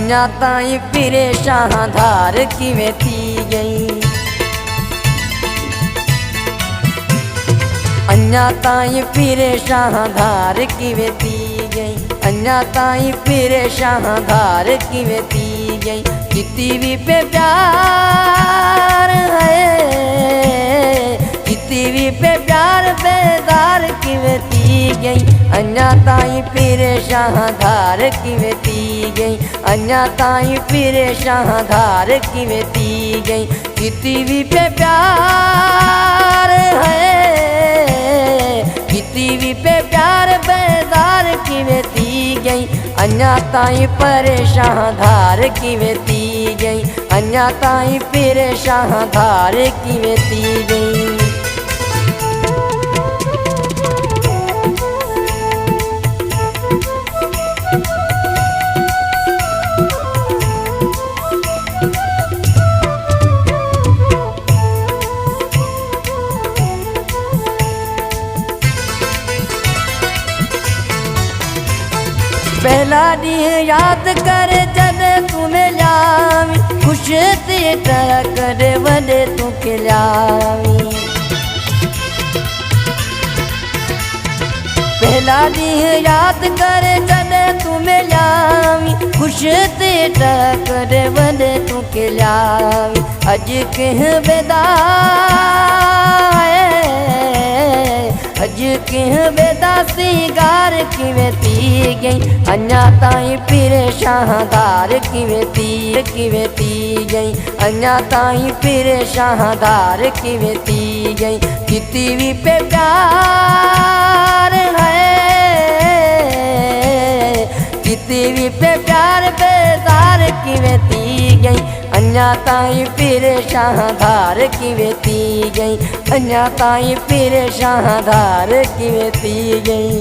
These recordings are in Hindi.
अन्या ताई फिरे शाहधार की वेती गई। अन्या ताई फिरे शाहधार की वेती गई। अन्या ताई फिरे शाहधार की वेती गई। किती भी पे प्यार है, किती भी पे प्यार बेदार की वेती गई। अन्या ताई फिरे शाहधार की वेती गई। अन्या ताई फिरे शाहधार की वेती गई। किती भी पे प्यार है, किती भी पे प्यार बेदार की वेती गई। अन्या ताई परे शाहधार की वेती गई। अन्या ताई फिरे शाहधार की वेती गई। पहला दी याद करे जदे तुम्हें लावी, खुश ते तरह करे वदे तू के लावी। पहला दी याद करे जदे तुम्हें लावी, खुश ते तरह करे वदे तू के लावी। अज कह बेदा अज कह बेदा सिंगार की वेती गई। अन्या ताई फिरे शाहधार की वेती गई। अन्या ताई फिरे शाहधार की वेती गई। किती भी पे प्यार है, किती भी पे प्यार बेदार की वेती गई। अन्या ताई फिरे शाहधार की वेती गई। अन्या ताई फिरे शाहधार की वेती गई।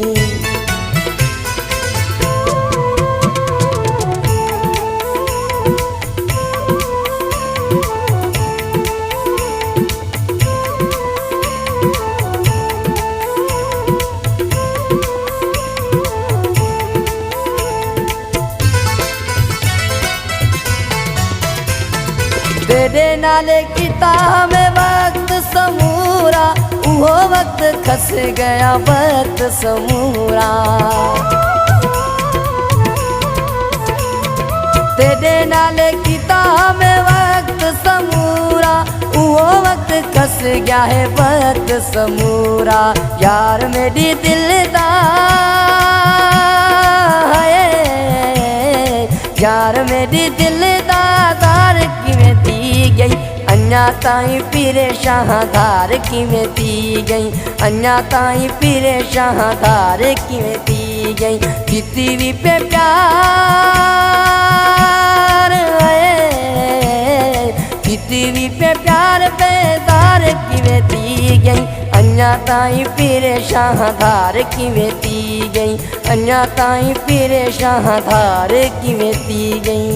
तेरे नाले किताब में वक्त समूरा, वो वक्त खस गया वक्त समूरा। तेरे नाले किताब में वक्त समूरा, वो वक्त खस गया है वक्त समूरा। यार मेरी दिलदार है, यार मेरी दिलदार की वेती गई। अन्या ताई फिरे शाहधार की वेती गई। अन्या ताई फिरे शाहधार की वेती गई। किती भी पे प्यार है, किती भी पे प्यार बेदार की वेती गई। अन्या ताई फिरे शाहधार की वेती गई। अन्या ताई फिरे शाहधार की वेती गई।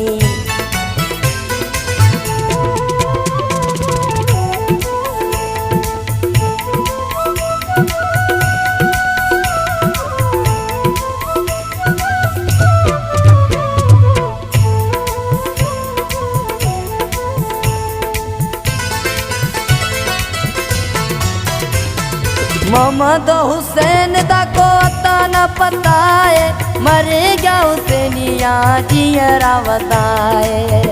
मोहम्मद हुसैन दा को अता न पताए, मर गया हुसैनिया जियरा बताए।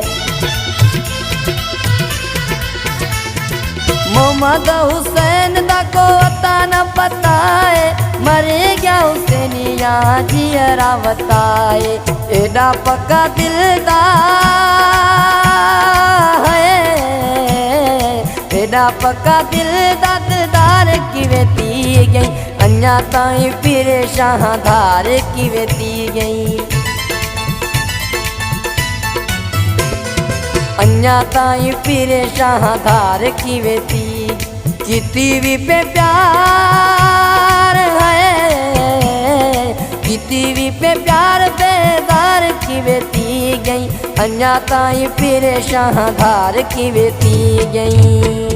मोहम्मद हुसैन दा को अता न पताए, मर गया हुसैनिया जियरा बताए। एडा पक्का दिलदार है, एडा पक्का दिलदार की वेती गई। अन्या ताई फिरे शाहधार की वेती गई। अन्या ताई फिरे शाहधार की वेती। किती भी पे प्यार है, किती भी पे प्यार बेदार की वेती गई। अन्या ताई फिरे शाहधार की वेती गई।